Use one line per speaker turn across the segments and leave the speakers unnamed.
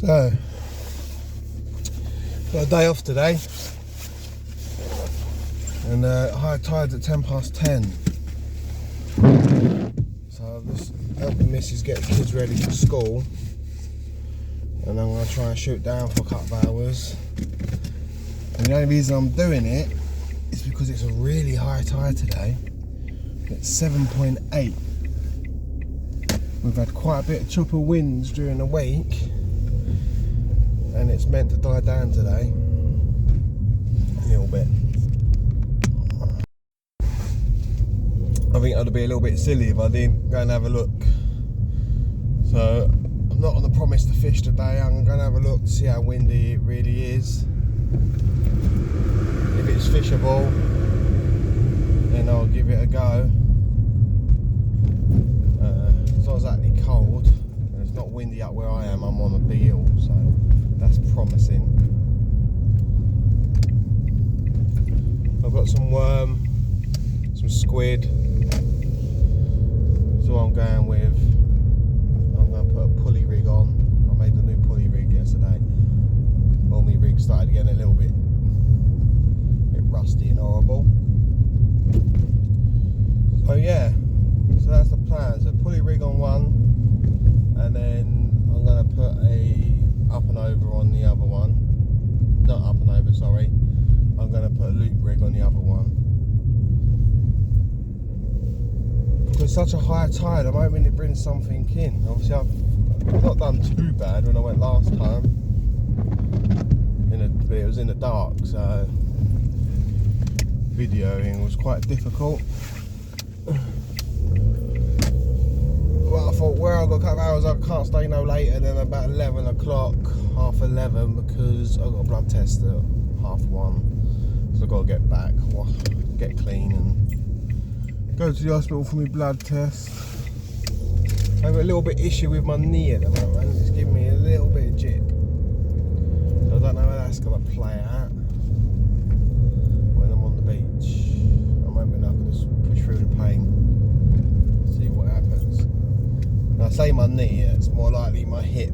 So, got a day off today, and high tide's at 10:10. So I'm just helping Mrs. get the kids ready for school, and I'm going to try and shoot down for a couple of hours. And the only reason I'm doing it is because it's a really high tide today. It's 7.8. We've had quite a bit of chopper winds during the week, and it's meant to die down today a little bit. I think I'd be a little bit silly if I didn't go and have a look. So I'm not on the promise to fish today. I'm going to have a look to see how windy it really is. If it's fishable, then I'll give it a go. It's not exactly cold, and it's not windy up where I am. I'm on a big hill, so that's promising. I've got some worm, some squid. So I'm going with, I'm going to put a pulley rig on. I made the new pulley rig yesterday. All my rig started getting a little bit rusty and horrible. So yeah, so that's the plan. So pulley rig on one, and then I'm going to put a up and over on the other one. Not up and over, sorry. I'm going to put a loop rig on the other one. Because such a high tide, I'm hoping it brings something in. Obviously I've not done too bad when I went last time. But it was in the dark, so videoing was quite difficult. Well, I thought, where I've got a couple of hours, I can't stay no later than about 11 o'clock, half 11, because I've got a blood test at 1:30. So I've got to get back, get clean and go to the hospital for my blood test. I have a little bit issue with my knee at the moment. It's giving me a little bit of jip. So I don't know how that's going to play out when I'm on the beach. I'm hoping I can just push through the pain, see what happens. When I say my knee, it's more likely my hip.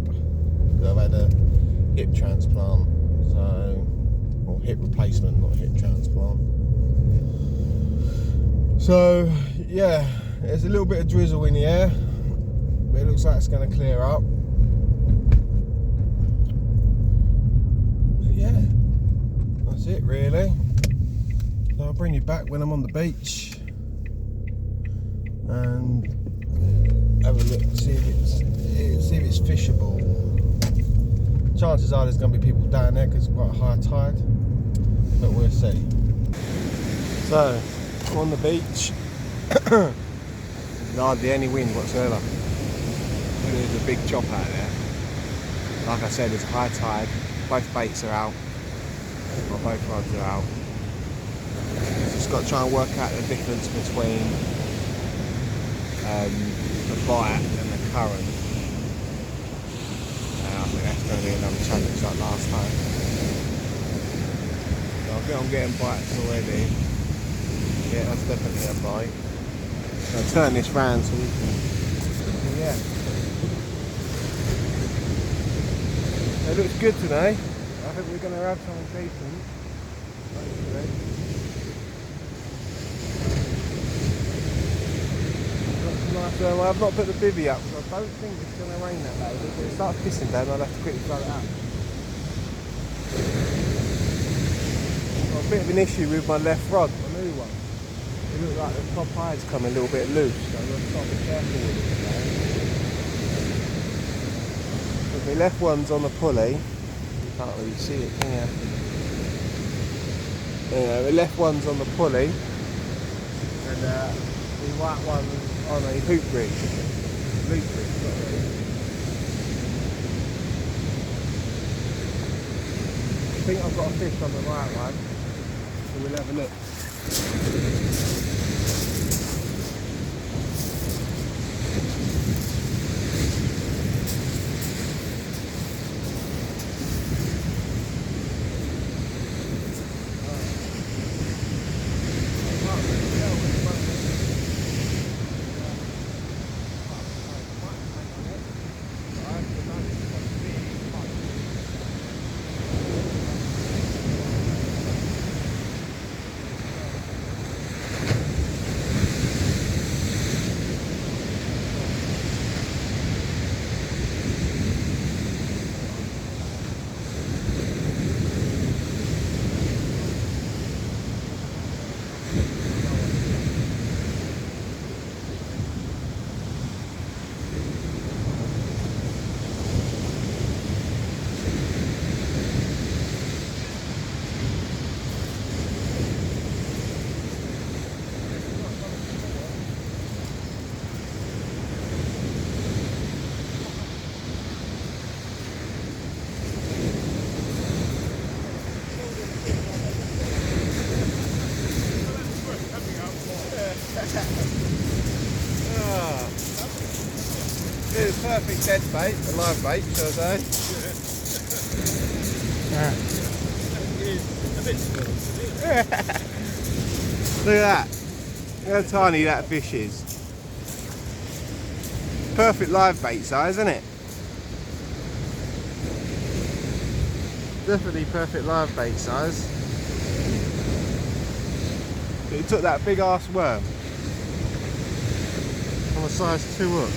I've had a hip transplant, or hip replacement, not hip transplant. So yeah, there's a little bit of drizzle in the air, but it looks like it's going to clear up. But yeah, that's it really. So I'll bring you back when I'm on the beach and have a look, see if it's fishable. Chances are there's going to be people down there because it's quite a high tide, but we'll see. So I'm on the beach. There's hardly any wind whatsoever. There's a big chop out there. Like I said, it's high tide. Both baits are out. Well, both rods are out. Just got to try and work out the difference between the bite and the current. I think that's going to be another challenge like last time. So I think I'm getting bites already. Yeah, that's definitely a bite. So I'll turn this round so we can, yeah. It looks good today. I think we're going to have something decent. Nice, I've not put the bivvy up, so I don't think it's going to rain that day. If it starts pissing down, I'll have to quickly throw it out. I've got a bit of an issue with my left rod, my new one. It looks like the top hide's come a little bit loose, so I'm going to start being careful with it today. But my left one's on the pulley. You can't really see it, can you? Anyway, the left one's on the pulley, and the right one's on a hoop rig. Loop rig, sorry. I think I've got a fish on the right one, so we'll have a look. Oh, it's perfect dead bait, a live bait, shall I say?
A bit small.
Look at that. Look how tiny that fish is. Perfect live bait size, isn't it? Definitely perfect live bait size. But he took that big ass worm on a size 2 hook.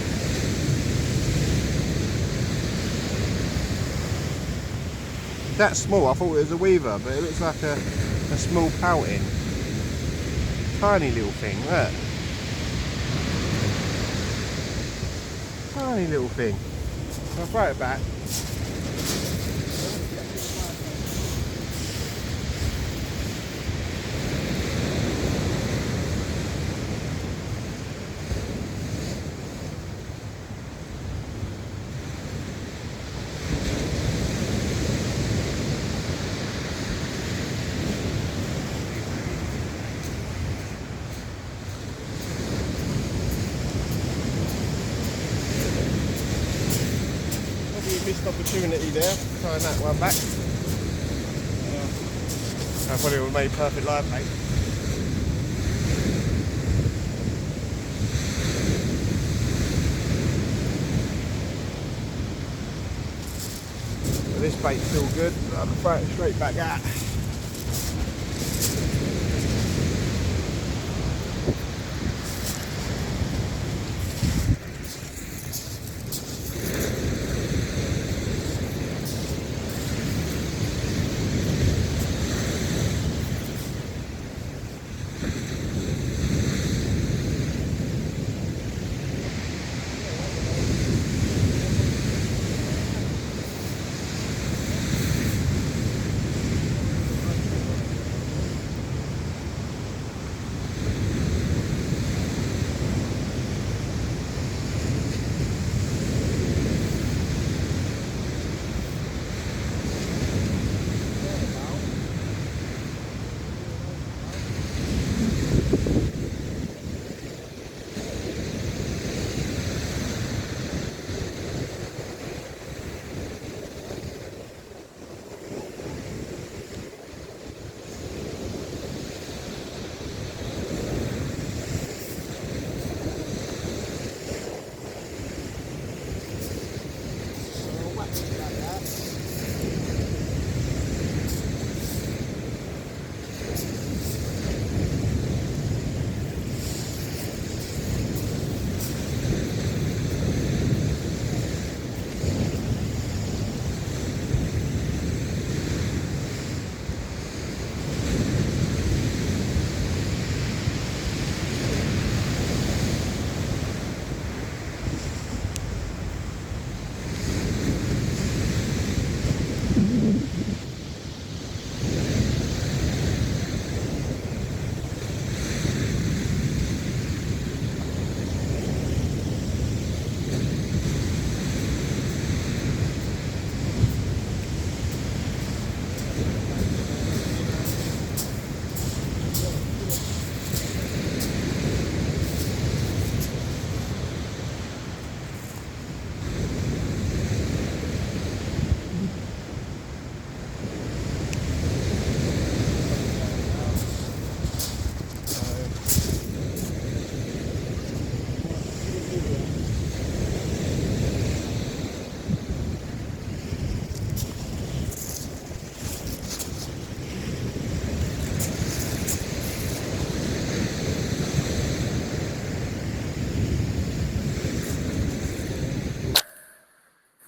That's small, I thought it was a weaver, but it looks like a small pouting. Tiny little thing, look. Tiny little thing. I'll throw it back. Missed opportunity there, trying that one back. I probably would have made perfect live bait. But this bait's still good, so I can throw it straight back out.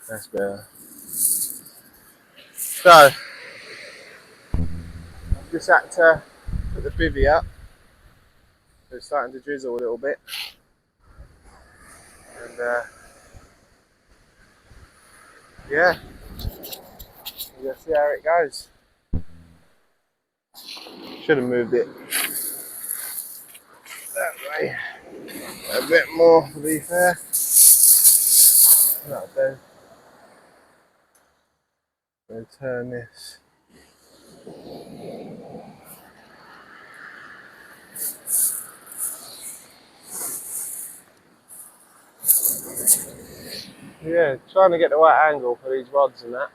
That's better. So, I've just had to put the bivvy up. So it's starting to drizzle a little bit. And yeah, we'll see how it goes. Should have moved it that way a bit more, to be fair. That'll do. We'll turn this. Yeah, trying to get the right angle for these rods and that.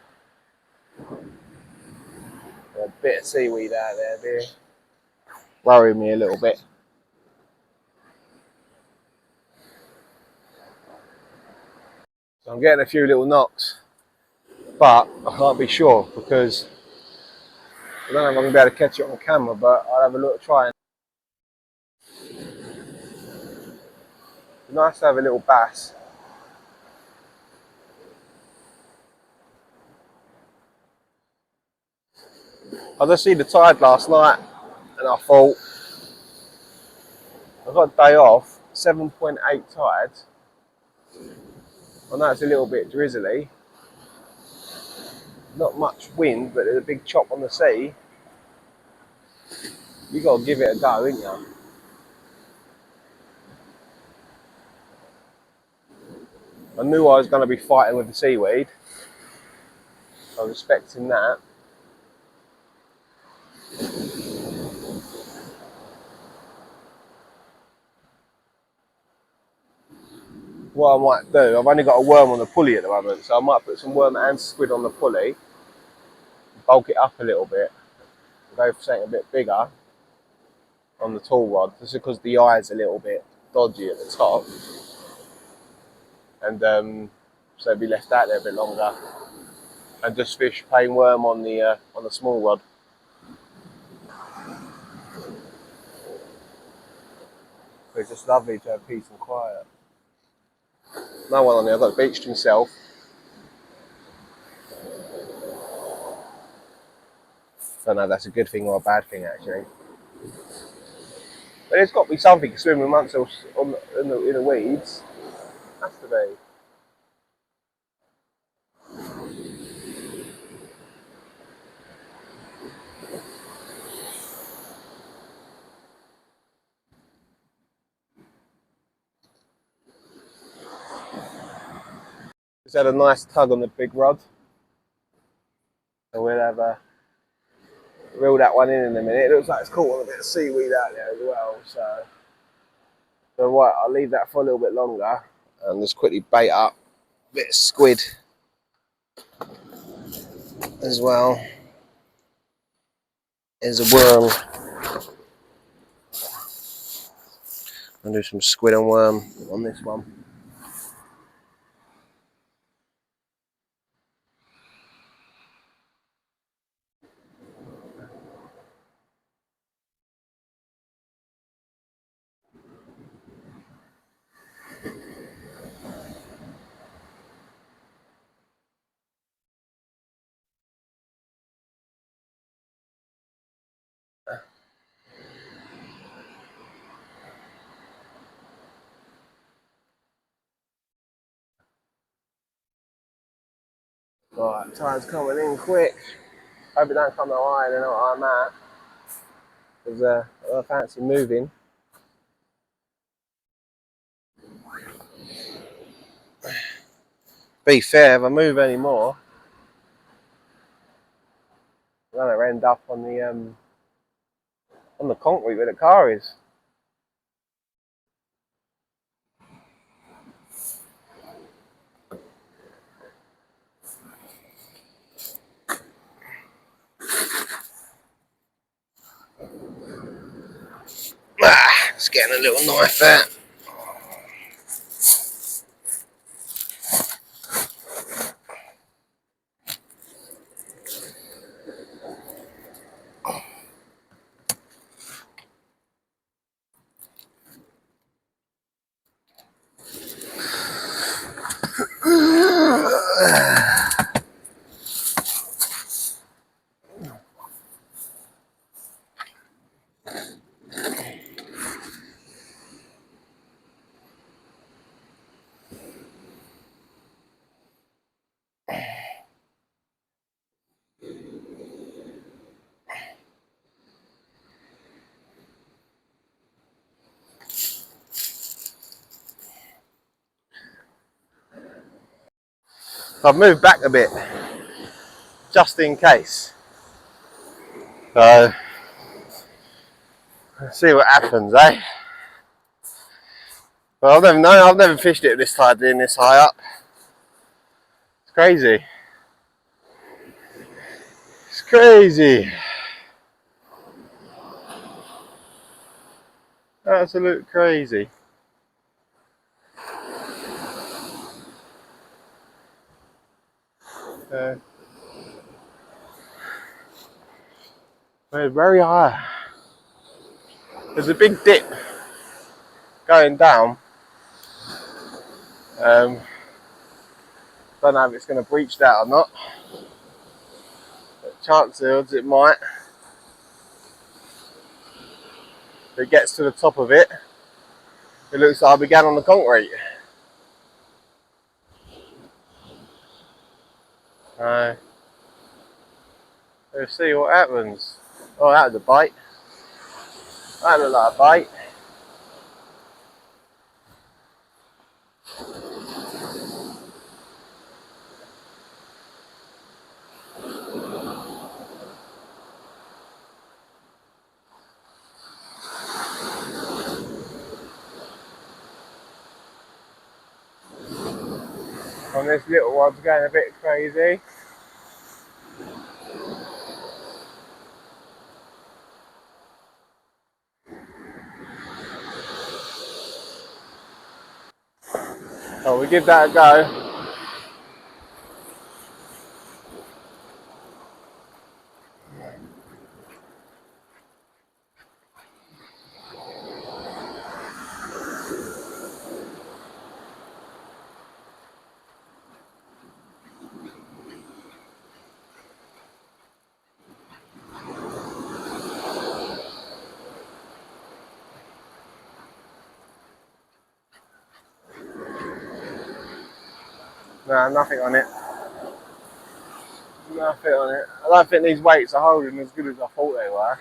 A bit of seaweed out there, worrying me a little bit. So I'm getting a few little knocks, but I can't be sure because I don't know if I'm going to be able to catch it on camera, but I'll have a look try. It's nice to have a little bass. I just see the tide last night and I thought, I've got a day off, 7.8 tide. I know it's a little bit drizzly, not much wind, but there's a big chop on the sea. You got to give it a go, ain't you? I knew I was going to be fighting with the seaweed. I was expecting that. What I might do, I've only got a worm on the pulley at the moment, so I might put some worm and squid on the pulley, bulk it up a little bit, and go for something a bit bigger on the tall rod, just because the eye's a little bit dodgy at the top, and so be left out there a bit longer, and just fish plain worm on the small rod. It's just lovely to have peace and quiet. No one on there. I've got the beach to myself. I don't know if that's a good thing or a bad thing actually. But there's got to be something swimming amongst us in the weeds. Has to be. Just had a nice tug on the big rod. So we'll have reel that one in a minute. It looks like it's caught on a bit of seaweed out there as well. So right, I'll leave that for a little bit longer and just quickly bait up a bit of squid as well. There's a worm. I'll do some squid and worm on this one. Right, tide's coming in quick. Hope it don't come no higher than what I'm at. Because I fancy moving. Be fair, if I move any more, I'm gonna end up on the concrete where the car is. It's getting a little knife out. I've moved back a bit, just in case. So, let's see what happens, eh? Well, I've never fished it this tide being this high up. It's crazy. It's crazy. Absolute crazy. We're very high. There's a big dip going down. Don't know if it's going to breach that or not. But chances it might. If it gets to the top of it, it looks like I began on the concrete. Let's see what happens. Oh, that was a bite. That looked like a bite. And this little one's going a bit crazy. Oh, we give that a go. No, nothing on it. Nothing on it. I don't think these weights are holding as good as I thought they were.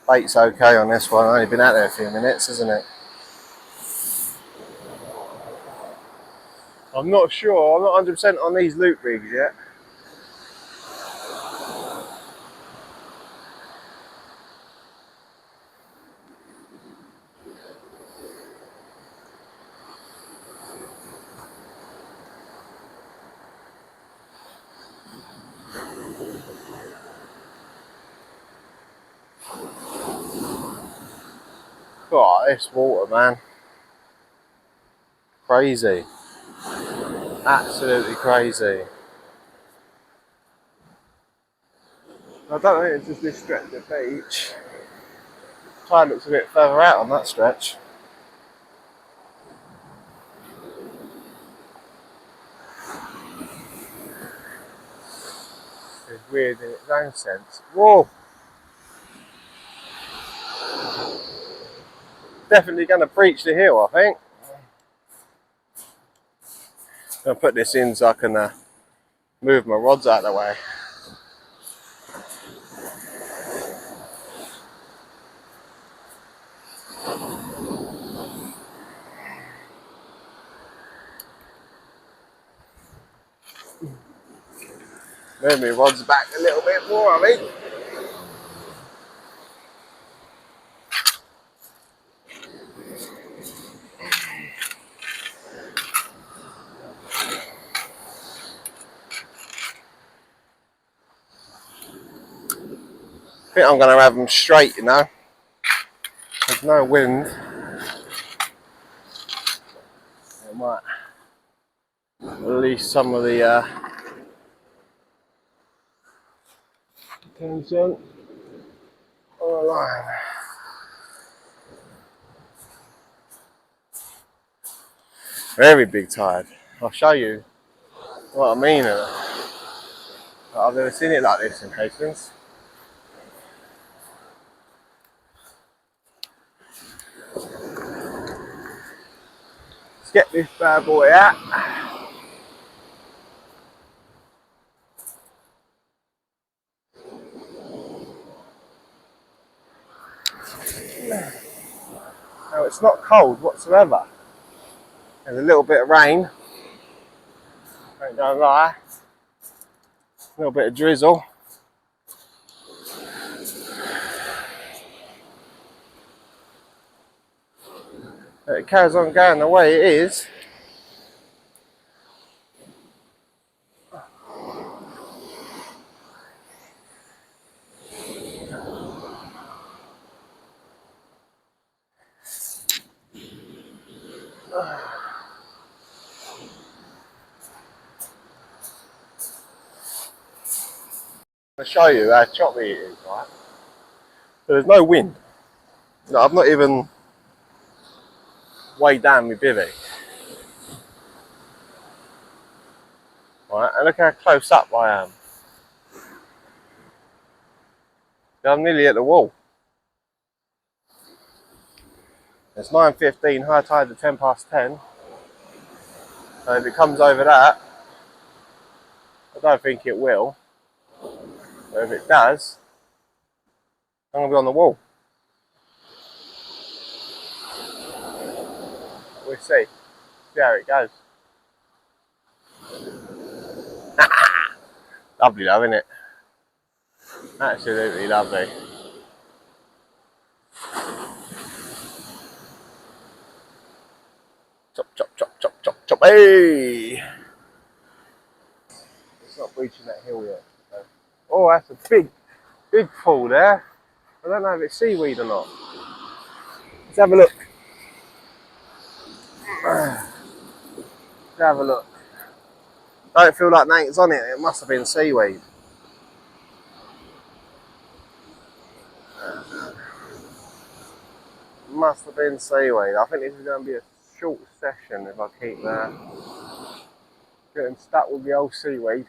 Bait's okay on this one. I've only been out there a few minutes, isn't it? I'm not sure. I'm not 100% on these loop rigs yet. God, this water, man. Crazy. Absolutely crazy. I don't think it's just this stretch of beach. Tide looks a bit further out on that stretch. It's weird in its own sense. Whoa! Definitely going to breach the hill, I think. I'm going to put this in so I can move my rods out of the way. Move my rods back a little bit more, I think. I think I'm going to have them straight, you know. There's no wind. It might release some of the tension on the line. Very big tide. I'll show you what I mean. I've never seen it like this in Hastings. Let's get this bad boy out. Now it's not cold whatsoever. There's a little bit of rain. Ain't gonna lie. A little bit of drizzle. It carries on going the way it is. I'll show you how choppy it is, right? There's no wind. No, I've not even weighed down my bivvy. Right, and look how close up I am. I'm nearly at the wall. It's 9:15, high tide at 10 past 10. So if it comes over that, I don't think it will. But if it does, I'm going to be on the wall. We'll see. See how it goes. Lovely though, isn't it? Absolutely lovely. Chop, chop, chop, chop, chop, chop. Hey! It's not reaching that hill yet. So. Oh, that's a big pool there. I don't know if it's seaweed or not. Let's have a look. Let's have a look. I don't feel like nothing's on it. It must have been seaweed. Must have been seaweed. I think this is going to be a short session if I keep getting stuck with the old seaweed.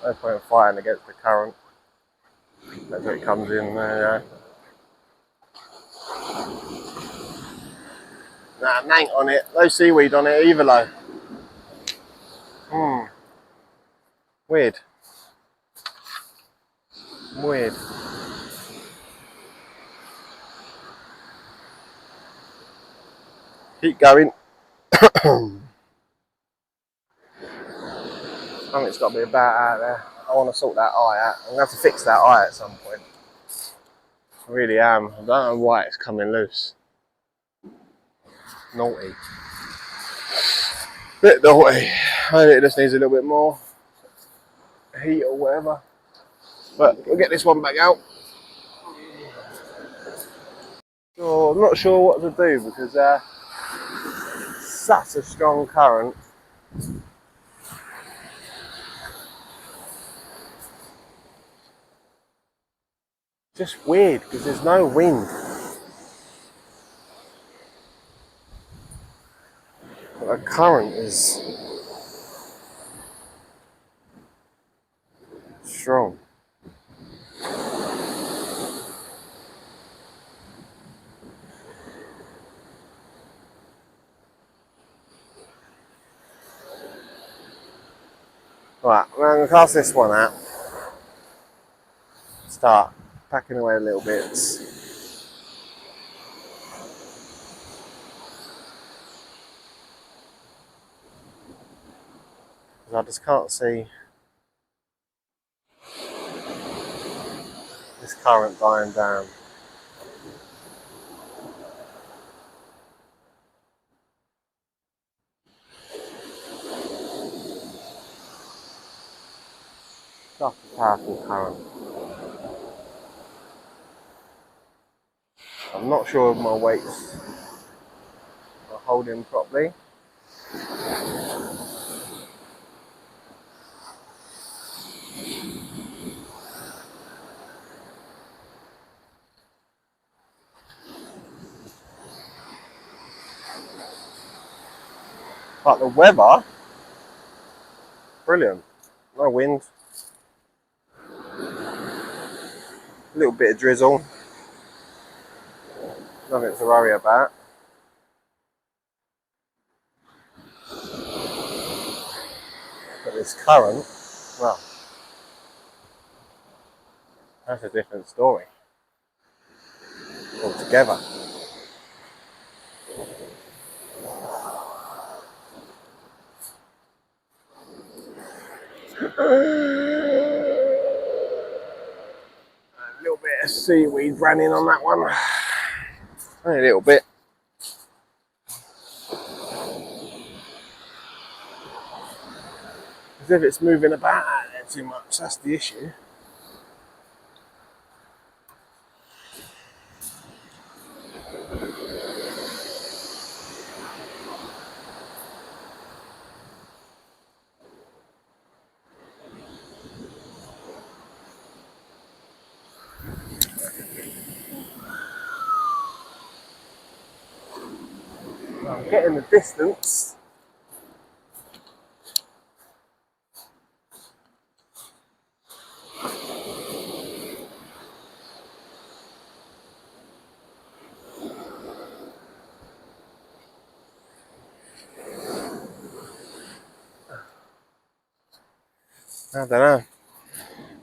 No point fighting against the current. That's what it comes in there. Nah, nank on it. No seaweed on it either, though. Weird. Weird. Keep going. Something's got to be about out there. I want to sort that eye out. I'm going to have to fix that eye at some point. I really am. I don't know why it's coming loose. Naughty. Bit naughty. I think it just needs a little bit more heat or whatever. But we'll get this one back out. So I'm not sure what to do because such a strong current. Just weird because there's no wind. But the current is strong. Right, I'm going to cast this one out. Start packing away a little bits. I just can't see this current dying down. Such a powerful current. I'm not sure if my weights are holding properly. But the weather, brilliant. No wind. A little bit of drizzle. Nothing to worry about. But this current, well, that's a different story altogether. A little bit of seaweed running on that one. Only a little bit. As if it's moving about out there too much, that's the issue. I'm getting the distance. I don't know.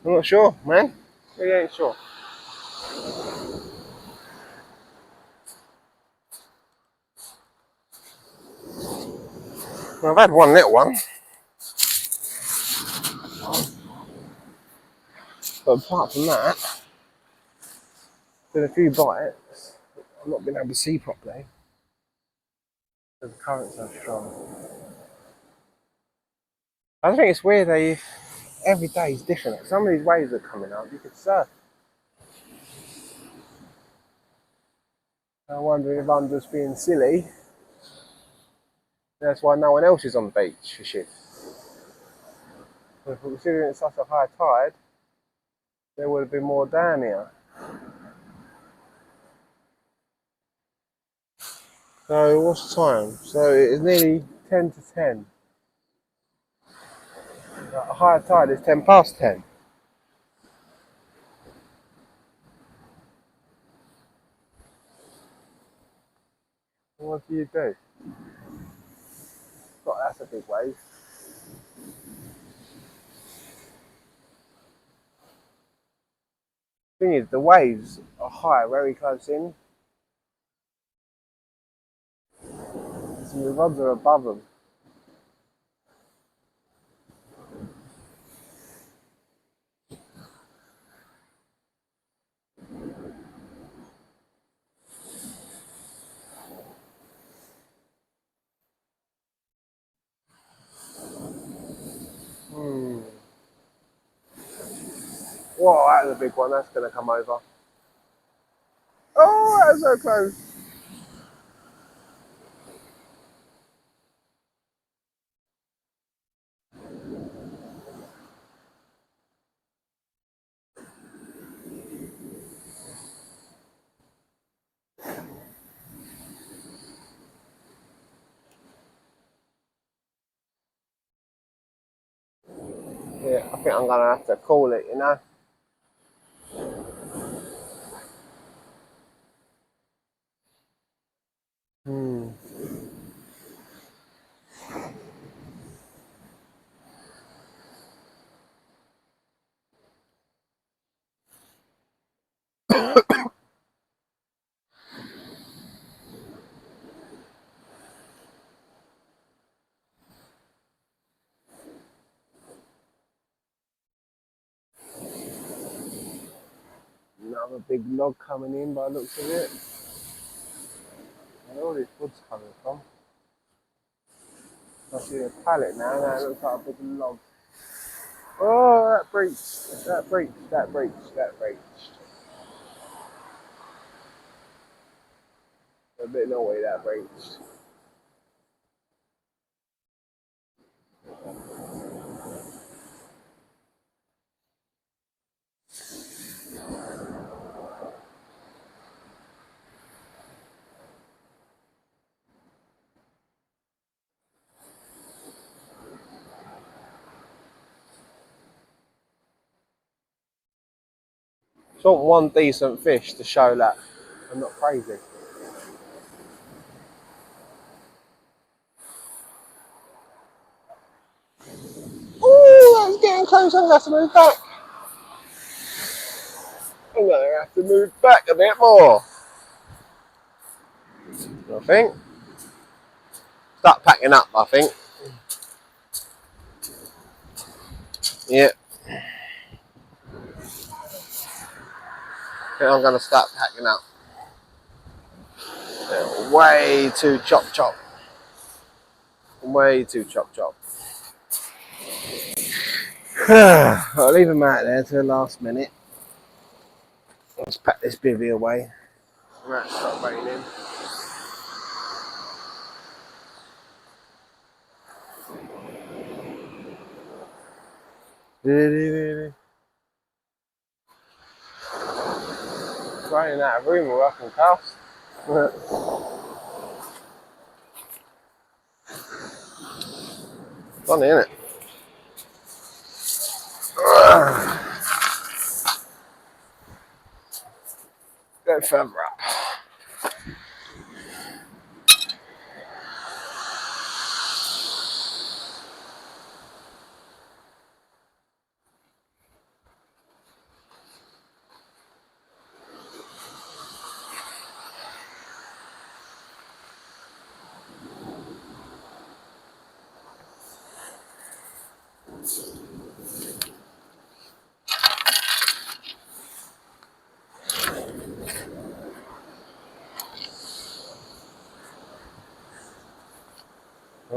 I'm not sure, man. Really ain't sure. Well, I've had one little one. But apart from that, there's a few bites. I've not been able to see properly. The current's so strong. I think it's weird that every day is different. Some of these waves are coming up, you could surf. I'm wondering if I'm just being silly. That's why no one else is on the beach for shit. If considering it's such a high tide, there would have been more down here. So what's the time? So it's nearly 10 to 10. A high tide is 10 past 10. What do you do? God, that's a big wave. Thing is, the waves are high, very close in. So the rods are above them. Whoa, that was a big one. That's going to come over. Oh, that was so close. Yeah, I think I'm going to have to call it, you know. Another big log coming in by the looks of it. Where all this wood's coming from? I see a pallet now, and it looks like a big log. Oh, that breached. That breached. That breached. That breached. A bit no way that breached. Just want one decent fish to show that I'm not crazy. Oh, that's getting close. I'm going to have to move back. I'm going to have to move back a bit more. I think. start packing up, I think. Yeah. I think I'm going to start packing up. Yeah, way too chop. Way too chop. I'll leave them out there to the last minute. Let's pack this bivvy away. Right, start raining. It's raining out of room or I can cast. Funny, isn't it? Go further up.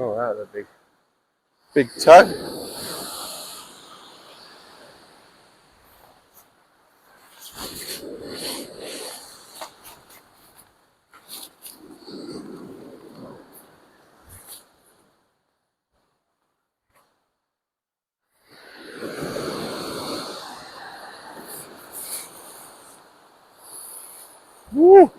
Oh, that was a big toe. Woo!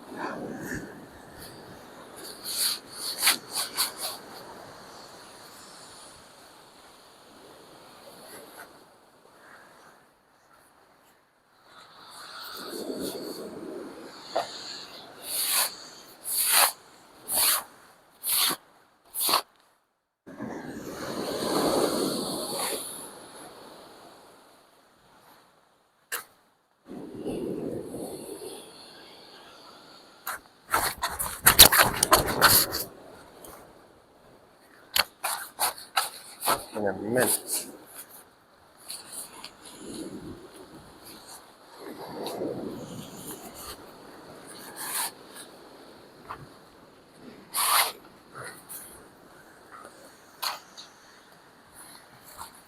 In a minute.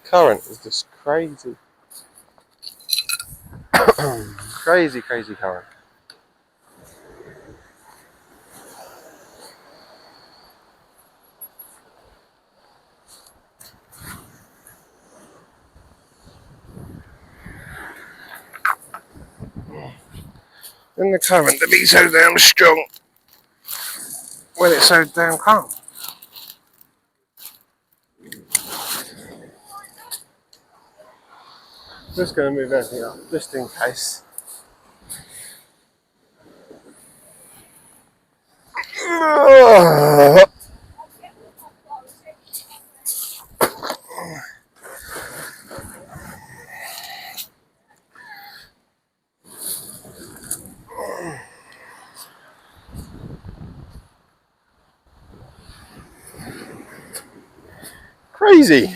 Current is just crazy. Crazy current. And the current to be so damn strong when it's so damn calm. Just going to move everything up, just in case. Crazy.